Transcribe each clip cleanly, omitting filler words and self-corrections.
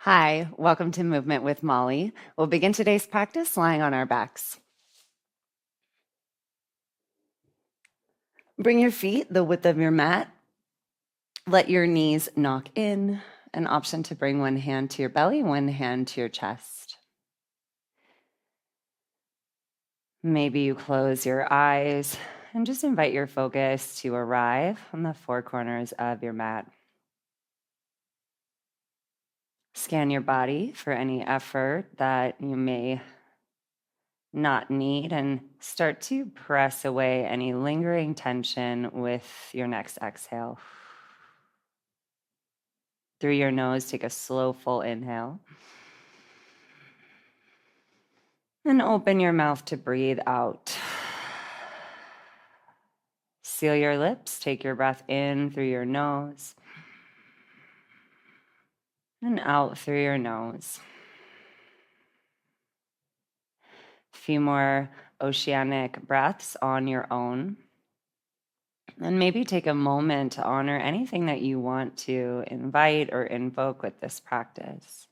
Hi, welcome to Movement with Molly. We'll begin today's practice lying on our backs. Bring your feet the width of your mat. Let your knees knock in. An option to bring one hand to your belly, one hand to your chest. Maybe you close your eyes and just invite your focus to arrive on the four corners of your mat. Scan your body for any effort that you may not need and start to press away any lingering tension with your next exhale. Through your nose, take a slow, full inhale. And open your mouth to breathe out. Seal your lips, take your breath in through your nose and out through your nose. A few more oceanic breaths on your own. And maybe take a moment to honor anything that you want to invite or invoke with this practice.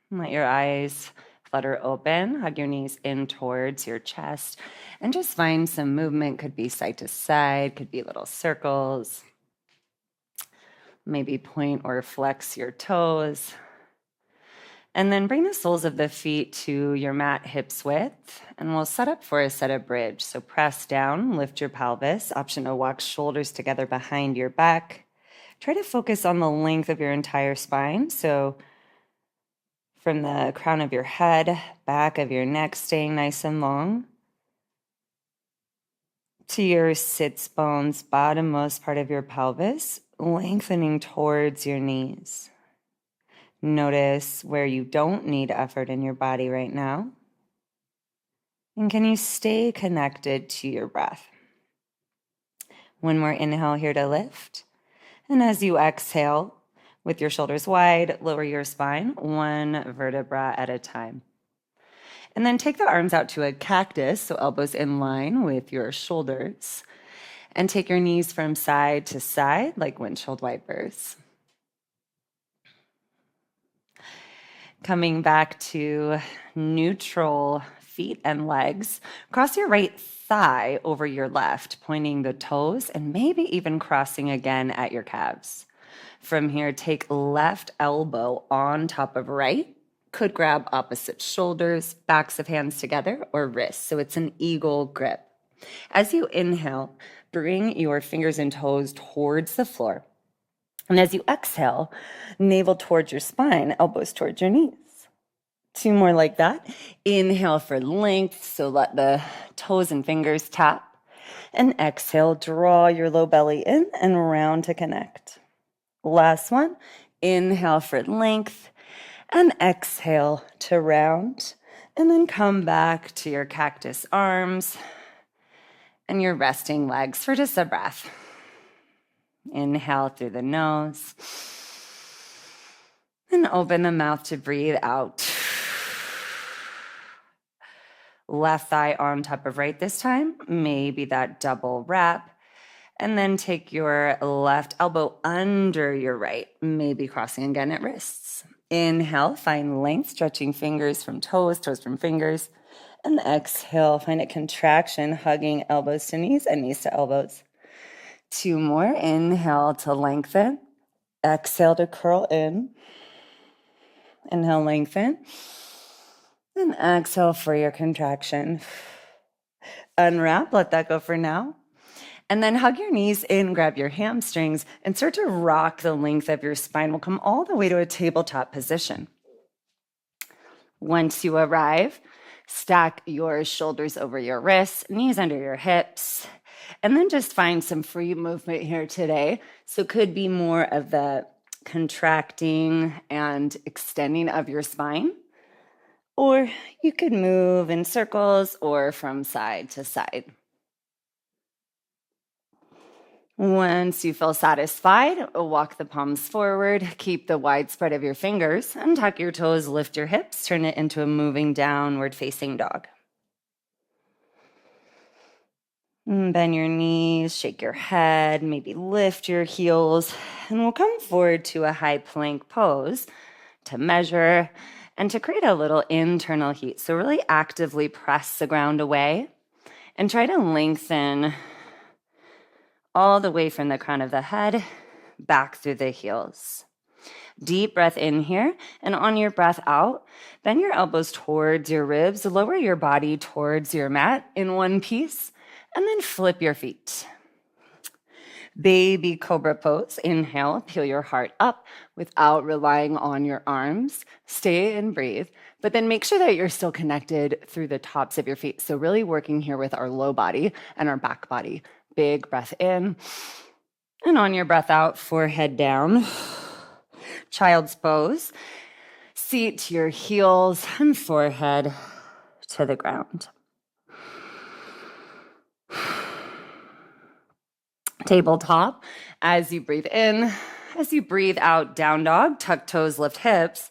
Let your eyes flutter open, hug your knees in towards your chest, and just find some movement. Could be side to side, could be little circles. Maybe point or flex your toes. And then bring the soles of the feet to your mat hips width, and we'll set up for a seated bridge. So press down, lift your pelvis. Option to walk shoulders together behind your back. Try to focus on the length of your entire spine. So from the crown of your head, back of your neck, staying nice and long, to your sits bones, bottommost part of your pelvis, lengthening towards your knees. Notice where you don't need effort in your body right now. And can you stay connected to your breath? One more inhale here to lift. And as you exhale, with your shoulders wide, lower your spine, one vertebra at a time. And then take the arms out to a cactus, so elbows in line with your shoulders. And take your knees from side to side like windshield wipers. Coming back to neutral feet and legs. Cross your right thigh over your left, pointing the toes and maybe even crossing again at your calves. From here, take left elbow on top of right. Could grab opposite shoulders, backs of hands together, or wrists. So it's an eagle grip. As you inhale, bring your fingers and toes towards the floor. And as you exhale, navel towards your spine, elbows towards your knees. Two more like that. Inhale for length, so let the toes and fingers tap. And exhale, draw your low belly in and round to connect. Last one. Inhale for length and exhale to round. And then come back to your cactus arms and your resting legs for just a breath. Inhale through the nose. And open the mouth to breathe out. Left thigh on top of right this time, maybe that double wrap. And then take your left elbow under your right, maybe crossing again at wrists. Inhale, find length, stretching fingers from toes, toes from fingers. And exhale, find a contraction, hugging elbows to knees and knees to elbows. Two more. Inhale to lengthen. Exhale to curl in. Inhale, lengthen. And exhale for your contraction. Unwrap, let that go for now. And then hug your knees in, grab your hamstrings, and start to rock the length of your spine. We'll come all the way to a tabletop position. Once you arrive, stack your shoulders over your wrists, knees under your hips, and then just find some free movement here today. So it could be more of the contracting and extending of your spine, or you could move in circles or from side to side. Once you feel satisfied, walk the palms forward, keep the wide spread of your fingers, and tuck your toes, lift your hips, turn it into a moving downward facing dog. Bend your knees, shake your head, maybe lift your heels, and we'll come forward to a high plank pose to measure and to create a little internal heat. So really actively press the ground away and try to lengthen all the way from the crown of the head back through the heels. Deep breath in here, and on your breath out, bend your elbows towards your ribs, lower your body towards your mat in one piece, and then flip your feet. Baby cobra pose. Inhale, peel your heart up without relying on your arms. Stay and breathe, but then make sure that you're still connected through the tops of your feet. So really working here with our low body and our back body. Big breath in, and on your breath out, forehead down. Child's pose. Seat to your heels and forehead to the ground. Tabletop. As you breathe in, as you breathe out, down dog, tuck toes, lift hips,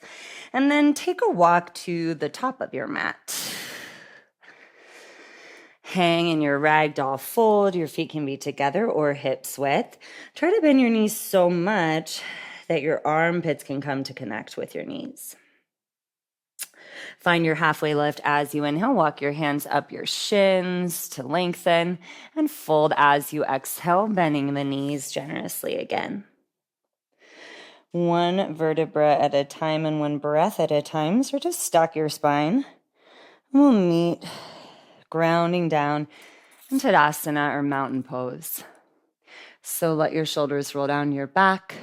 and then take a walk to the top of your mat. Hang in your ragdoll fold. Your feet can be together or hips width. Try to bend your knees so much that your armpits can come to connect with your knees. Find your halfway lift as you inhale. Walk your hands up your shins to lengthen and fold as you exhale, bending the knees generously again. One vertebra at a time and one breath at a time. So just stack your spine. We'll meet grounding down in Tadasana or mountain pose. So let your shoulders roll down your back.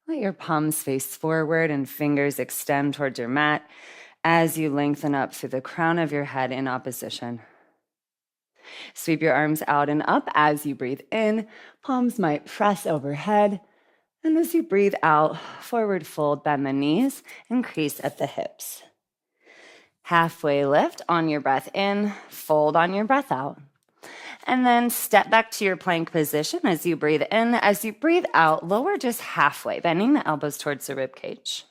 Let your palms face forward and fingers extend towards your mat as you lengthen up through the crown of your head in opposition. Sweep your arms out and up as you breathe in. Palms might press overhead. And as you breathe out, forward fold, bend the knees, and crease at the hips. Halfway lift on your breath in, fold on your breath out. And then step back to your plank position as you breathe in. As you breathe out, lower just halfway, bending the elbows towards the rib cage.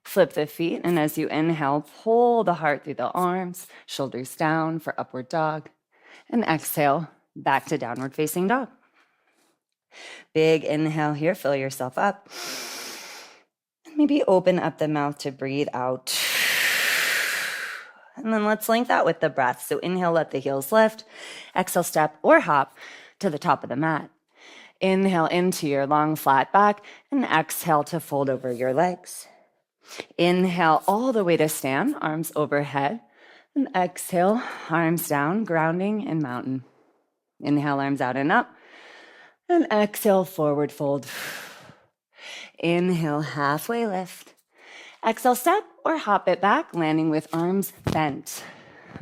Flip the feet, and as you inhale, pull the heart through the arms, shoulders down for upward dog. And exhale, back to downward facing dog. Big inhale here, fill yourself up. Maybe open up the mouth to breathe out. And then let's link that with the breath. So inhale, let the heels lift. Exhale, step or hop to the top of the mat. Inhale into your long flat back and exhale to fold over your legs. Inhale all the way to stand, arms overhead. And exhale, arms down, grounding in mountain. Inhale, arms out and up. And exhale, forward fold. Inhale, halfway lift. Exhale, step or hop it back, landing with arms bent.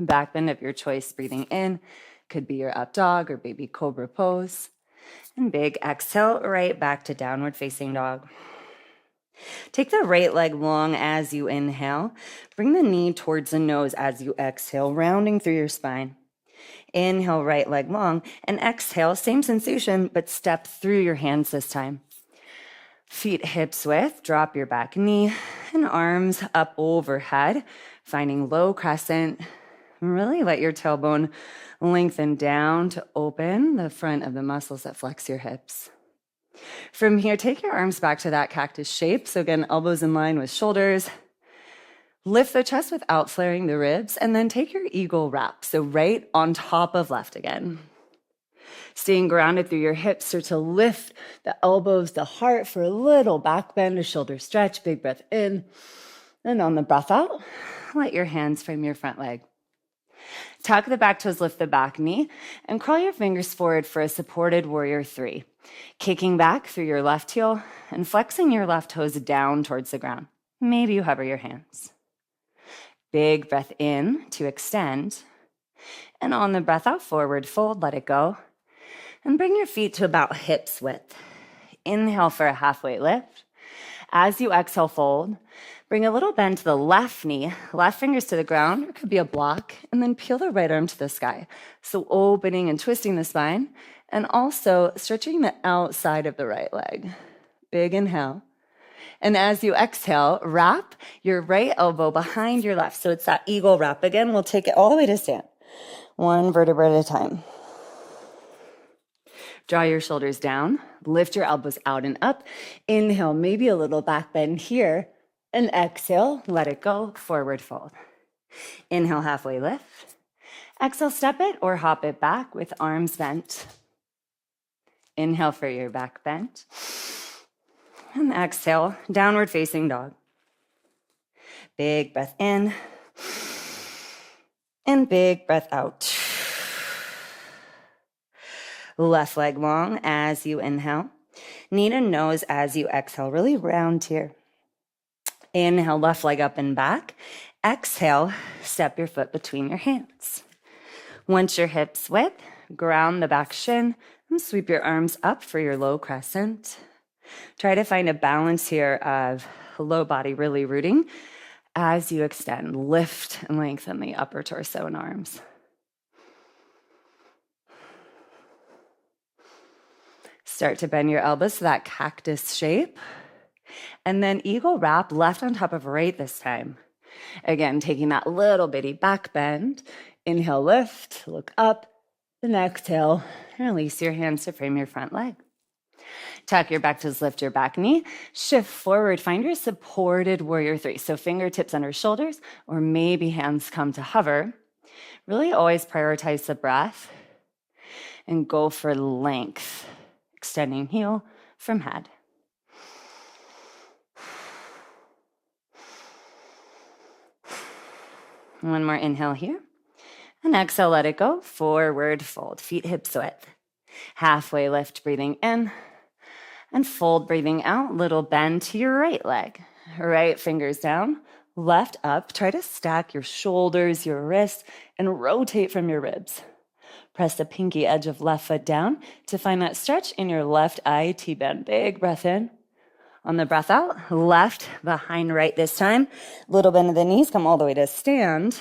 Back bend of your choice, breathing in. Could be your up dog or baby cobra pose. And big exhale, right back to downward facing dog. Take the right leg long as you inhale. Bring the knee towards the nose as you exhale, rounding through your spine. Inhale, right leg long, and exhale, same sensation, but step through your hands this time. Feet hips width, drop your back knee, and arms up overhead, finding low crescent. Really let your tailbone lengthen down to open the front of the muscles that flex your hips. From here, take your arms back to that cactus shape. So again, elbows in line with shoulders. Lift the chest without flaring the ribs, and then take your eagle wrap. So right on top of left again. Staying grounded through your hips, start to lift the elbows, the heart for a little back bend, a shoulder stretch, big breath in. And on the breath out, let your hands frame your front leg. Tuck the back toes, lift the back knee, and crawl your fingers forward for a supported warrior 3. Kicking back through your left heel and flexing your left toes down towards the ground. Maybe you hover your hands. Big breath in to extend. And on the breath out, forward fold, let it go. And bring your feet to about hips width. Inhale for a halfway lift. As you exhale, fold. Bring a little bend to the left knee, left fingers to the ground, it could be a block, and then peel the right arm to the sky. So opening and twisting the spine, and also stretching the outside of the right leg. Big inhale. And as you exhale, wrap your right elbow behind your left. So it's that eagle wrap again. We'll take it all the way to stand. One vertebra at a time. Draw your shoulders down, lift your elbows out and up. Inhale, maybe a little back bend here. And exhale, let it go, forward fold. Inhale, halfway lift. Exhale, step it or hop it back with arms bent. Inhale for your back bend. And exhale, downward facing dog. Big breath in. And big breath out. Left leg long as you inhale. Knee to nose as you exhale. Really round here. Inhale, left leg up and back. Exhale, step your foot between your hands. Once your hips width, ground the back shin and sweep your arms up for your low crescent. Try to find a balance here of low body really rooting as you extend. Lift and lengthen the upper torso and arms. Start to bend your elbows to that cactus shape. And then eagle wrap, left on top of right this time. Again, taking that little bitty back bend. Inhale, lift, look up. Then exhale, release your hands to frame your front leg. Tuck your back toes, lift your back knee. Shift forward, find your supported warrior three. So fingertips under shoulders, or maybe hands come to hover. Really always prioritize the breath and go for length. Extending heel from head. One more inhale here. And exhale, let it go. Forward fold, feet hips width. Halfway lift, breathing in. And fold, breathing out. Little bend to your right leg. Right fingers down, left up. Try to stack your shoulders, your wrists, and rotate from your ribs. Press the pinky edge of left foot down to find that stretch in your left eye, T-bend. Big breath in. On the breath out, left behind right this time. Little bend of the knees, come all the way to stand.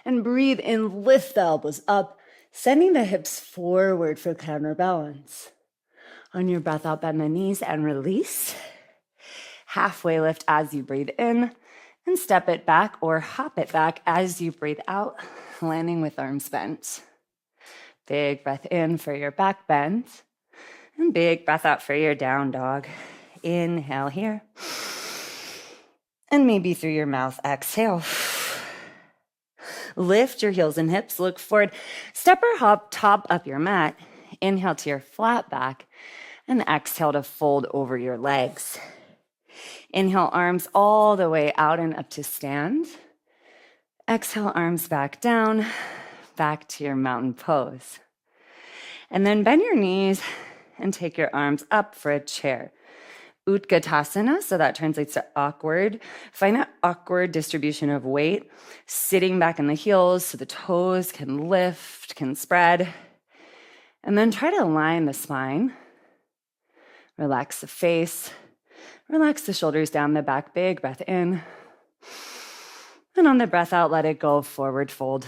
And breathe in, lift the elbows up, sending the hips forward for counterbalance. On your breath out, bend the knees and release. Halfway lift as you breathe in. And step it back or hop it back as you breathe out, landing with arms bent. Big breath in for your back bend. And big breath out for your down dog. Inhale here. And maybe through your mouth, exhale. Lift your heels and hips, look forward. Step or hop, top up your mat. Inhale to your flat back. And exhale to fold over your legs. Inhale, arms all the way out and up to stand. Exhale, arms back down, back to your mountain pose. And then bend your knees and take your arms up for a chair. Utkatasana, so that translates to awkward. Find an awkward distribution of weight, sitting back in the heels so the toes can lift, can spread. And then try to align the spine. Relax the face. Relax the shoulders down the back. Big breath in. And on the breath out, let it go. Forward fold.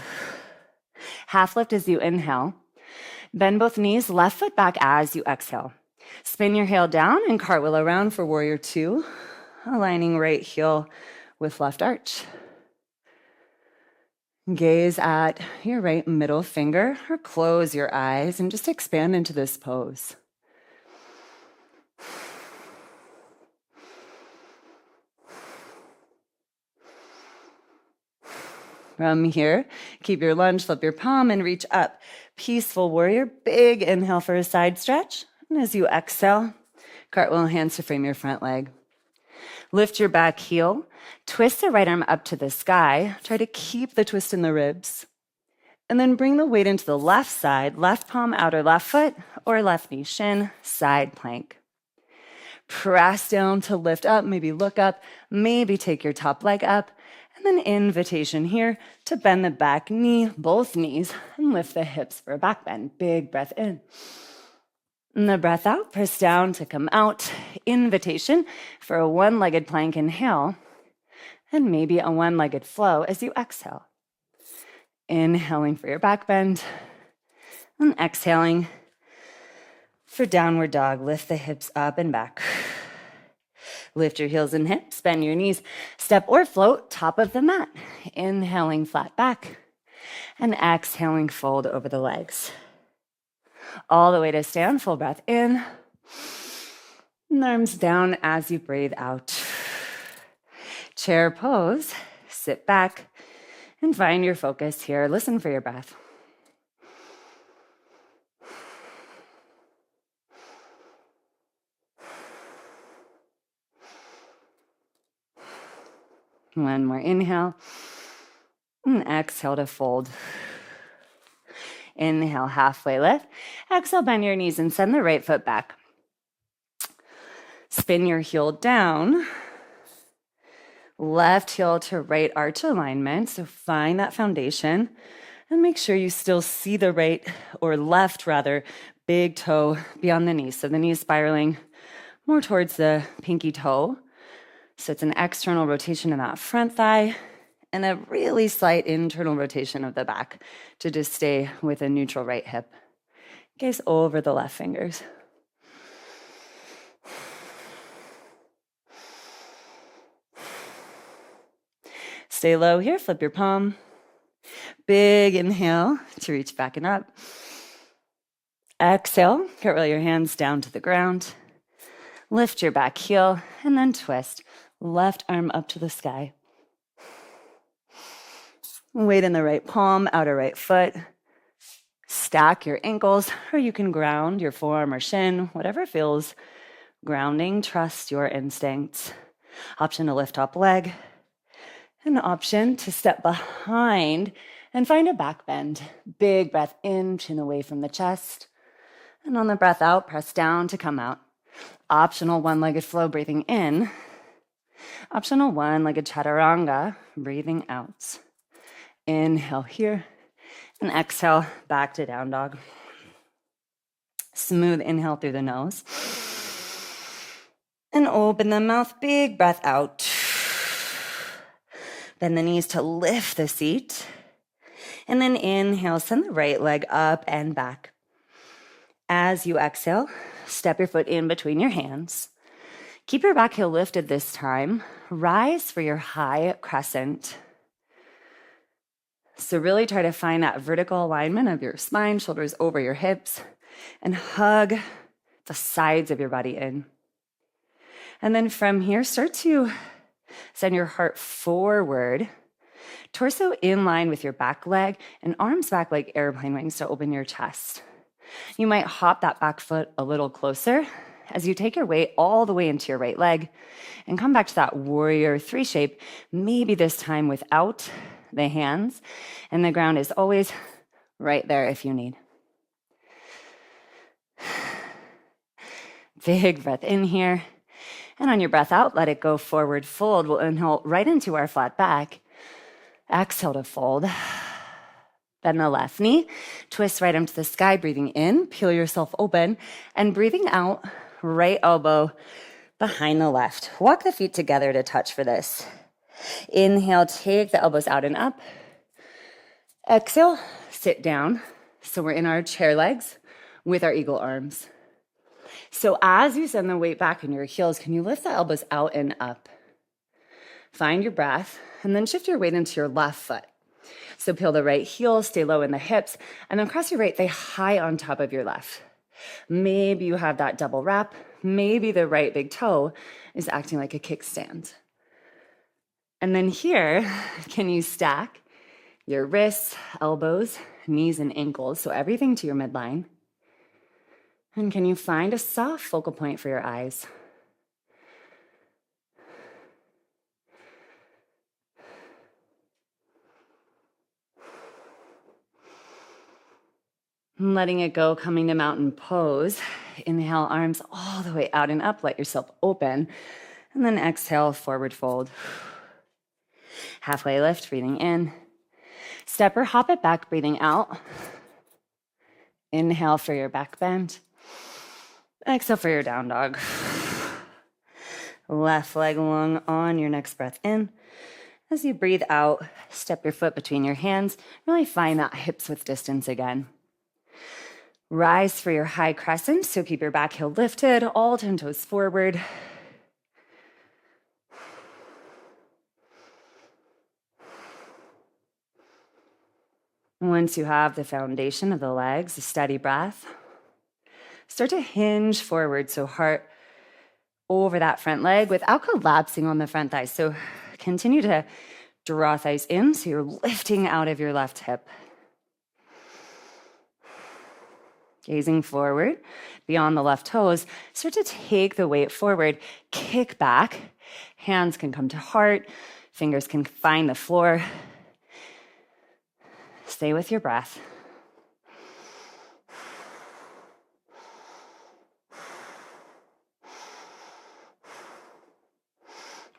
Half lift as you inhale. Bend both knees, left foot back as you exhale. Spin your heel down and cartwheel around for warrior two, aligning right heel with left arch. Gaze at your right middle finger or close your eyes and just expand into this pose. From here, keep your lunge, flip your palm and reach up. Peaceful warrior, big inhale for a side stretch. And as you exhale, cartwheel hands to frame your front leg. Lift your back heel, twist the right arm up to the sky. Try to keep the twist in the ribs. And then bring the weight into the left side, left palm, outer left foot, or left knee, shin, side plank. Press down to lift up, maybe look up, maybe take your top leg up. And then invitation here to bend the back knee, both knees, and lift the hips for a back bend. Big breath in. And the breath out, press down to come out. Invitation for a one-legged plank inhale. And maybe a one-legged flow as you exhale. Inhaling for your back bend. And exhaling for downward dog. Lift the hips up and back. Lift your heels and hips, bend your knees, step or float, top of the mat. Inhaling flat back and exhaling fold over the legs. All the way to stand, full breath in. And arms down as you breathe out. Chair pose, sit back and find your focus here. Listen for your breath. One more inhale and exhale to fold. Inhale, halfway lift. Exhale, bend your knees and send the right foot back. Spin your heel down. Left heel to right arch alignment. So find that foundation and make sure you still see the right or left rather big toe beyond the knee. So the knee is spiraling more towards the pinky toe. So it's an external rotation in that front thigh and a really slight internal rotation of the back to just stay with a neutral right hip. Gaze over the left fingers. Stay low here, flip your palm. Big inhale to reach back and up. Exhale, cartwheel your hands down to the ground. Lift your back heel and then twist. Left arm up to the sky. Weight in the right palm, outer right foot. Stack your ankles, or you can ground your forearm or shin, whatever feels grounding. Trust your instincts. Option to lift up leg. An option to step behind and find a back bend. Big breath in, chin away from the chest. And on the breath out, press down to come out. Optional one-legged flow, breathing in. Optional one-legged chaturanga, breathing out. Inhale here and exhale back to down dog. Smooth inhale through the nose. And open the mouth, big breath out. Bend the knees to lift the seat. And then inhale, send the right leg up and back. As you exhale, step your foot in between your hands. Keep your back heel lifted this time. Rise for your high crescent. So really try to find that vertical alignment of your spine, shoulders over your hips, and hug the sides of your body in. And then from here, start to send your heart forward, torso in line with your back leg, and arms back like airplane wings to open your chest. You might hop that back foot a little closer as you take your weight all the way into your right leg and come back to that warrior three shape, maybe this time without the hands, and the ground is always right there if you need. Big breath in here. And on your breath out, let it go forward fold. We'll inhale right into our flat back. Exhale to fold. Bend the left knee, twist right into the sky, breathing in, peel yourself open, and breathing out, right elbow behind the left. Walk the feet together to touch for this. Inhale, take the elbows out and up. Exhale, sit down. So we're in our chair legs with our eagle arms. So as you send the weight back in your heels, can you lift the elbows out and up? Find your breath, and then shift your weight into your left foot. So peel the right heel, stay low in the hips, and then cross your right thigh high on top of your left. Maybe you have that double wrap. Maybe the right big toe is acting like a kickstand. And then here, can you stack your wrists, elbows, knees, and ankles, so everything to your midline? And can you find a soft focal point for your eyes? Letting it go, coming to mountain pose. Inhale, arms all the way out and up. Let yourself open. And then exhale, forward fold. Halfway lift, breathing in. Step or hop it back, breathing out. Inhale for your back bend. Exhale for your down dog. Left leg long on your next breath in. As you breathe out, step your foot between your hands. Really find that hips width distance again. Rise for your high crescent, so keep your back heel lifted, all 10 toes forward. Once you have the foundation of the legs, a steady breath, Start to hinge forward, so heart over that front leg without collapsing on the front thigh. So continue to draw thighs in, so you're lifting out of your left hip. Gazing forward, beyond the left toes, start to take the weight forward, kick back. Hands can come to heart, fingers can find the floor. Stay with your breath.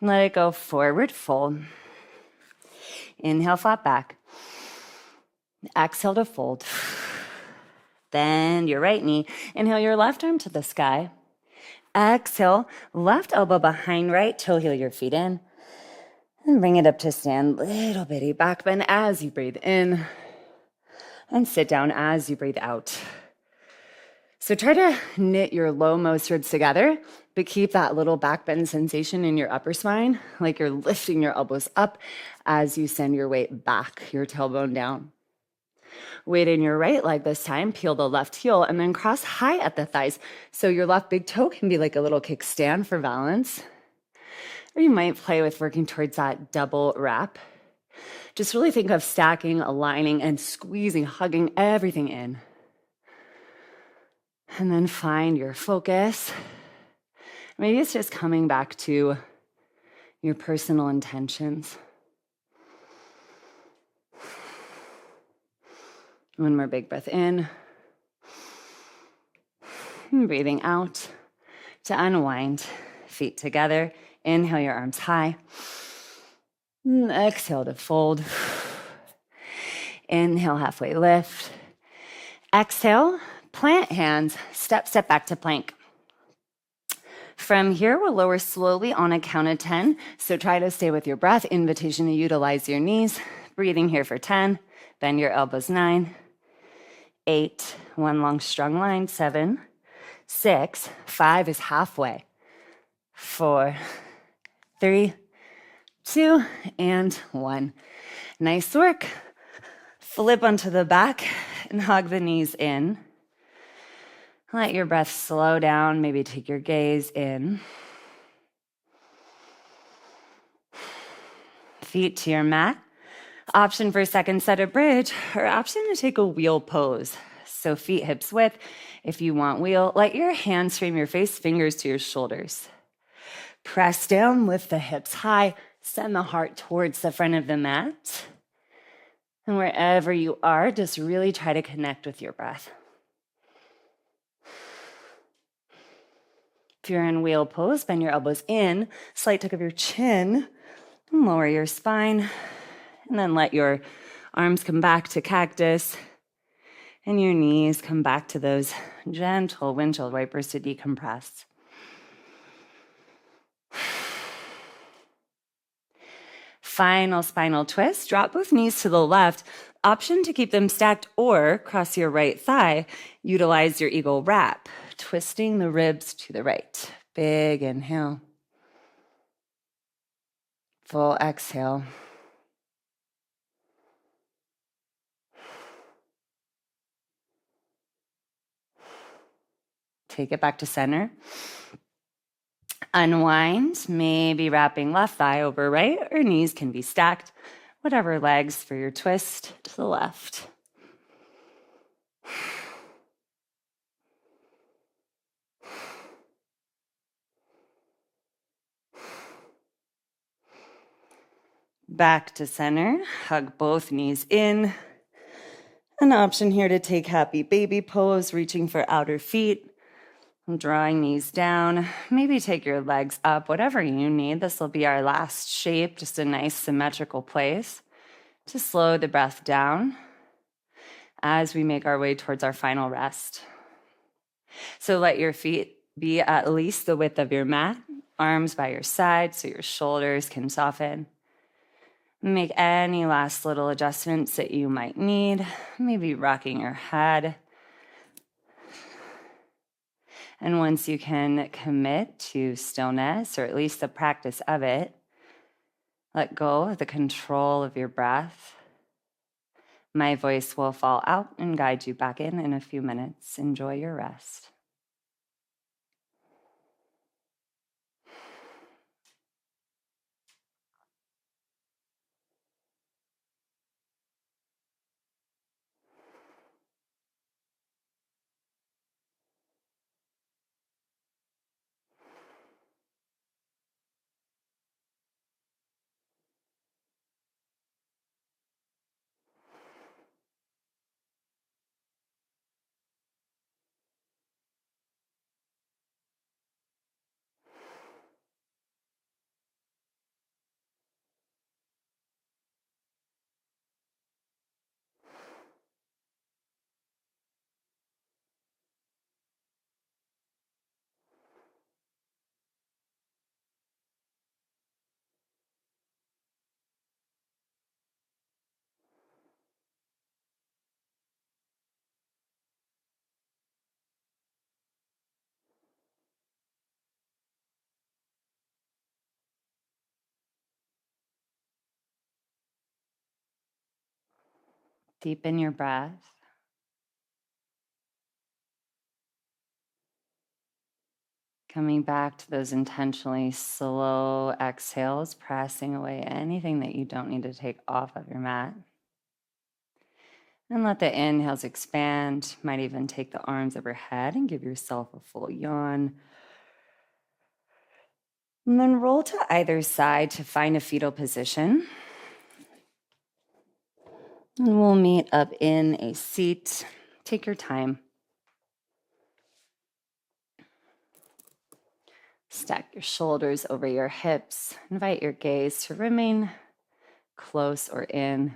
Let it go forward, fold. Inhale, flat back. Exhale to fold. Bend your right knee. Inhale your left arm to the sky. Exhale, left elbow behind right toe, heel your feet in. And bring it up to stand. Little bitty back bend as you breathe in. And sit down as you breathe out. So try to knit your low-most ribs together, but keep that little back bend sensation in your upper spine, like you're lifting your elbows up as you send your weight back, your tailbone down. Weight in your right leg this time, peel the left heel, and then cross high at the thighs. So your left big toe can be like a little kickstand for balance. Or you might play with working towards that double wrap. Just really think of stacking, aligning, and squeezing, hugging everything in. And then find your focus. Maybe it's just coming back to your personal intentions. One more big breath in. And breathing out to unwind. Feet together. Inhale your arms high. And exhale to fold. Inhale, halfway lift. Exhale, plant hands, step back to plank. From here, we'll lower slowly on a count of 10. So try to stay with your breath. Invitation to utilize your knees. Breathing here for 10. Bend your elbows, 9, 8, one long strong line, 7, 6, 5 is halfway, 4, 3, 2, and 1. Nice work. Flip onto the back and hug the knees in. Let your breath slow down. Maybe take your gaze in. Feet to your mat. Option for a second set of bridge, or option to take a wheel pose. So feet hips width. If you want wheel, let your hands frame your face, fingers to your shoulders. Press down, lift the hips high, send the heart towards the front of the mat. And wherever you are, just really try to connect with your breath. If you're in wheel pose, bend your elbows in, slight tuck of your chin, and lower your spine. And then let your arms come back to cactus, and your knees come back to those gentle windshield wipers to decompress. Final spinal twist. Drop both knees to the left. Option to keep them stacked or cross your right thigh. Utilize your eagle wrap, twisting the ribs to the right. Big inhale. Full exhale. Take it back to center. Unwind, maybe wrapping left thigh over right, or knees can be stacked. Whatever legs for your twist to the left. Back to center, hug both knees in. An option here to take happy baby pose, reaching for outer feet. Drawing knees down, maybe take your legs up, whatever you need. This will be our last shape, just a nice symmetrical place to slow the breath down as we make our way towards our final rest. So let your feet be at least the width of your mat, arms by your side so your shoulders can soften. Make any last little adjustments that you might need, maybe rocking your head. And once you can commit to stillness, or at least the practice of it, let go of the control of your breath. My voice will fall out and guide you back in a few minutes. Enjoy your rest. Deepen your breath. Coming back to those intentionally slow exhales, pressing away anything that you don't need to take off of your mat. And let the inhales expand. Might even take the arms overhead and give yourself a full yawn. And then roll to either side to find a fetal position. And we'll meet up in a seat. Take your time. Stack your shoulders over your hips. Invite your gaze to remain close or in.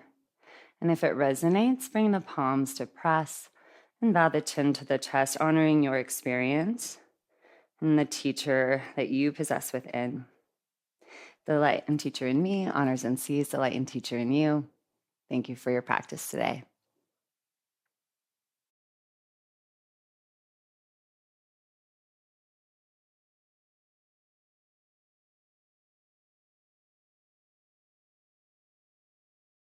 And if it resonates, bring the palms to press and bow the chin to the chest, honoring your experience and the teacher that you possess within. The light and teacher in me honors and sees the light and teacher in you. Thank you for your practice today.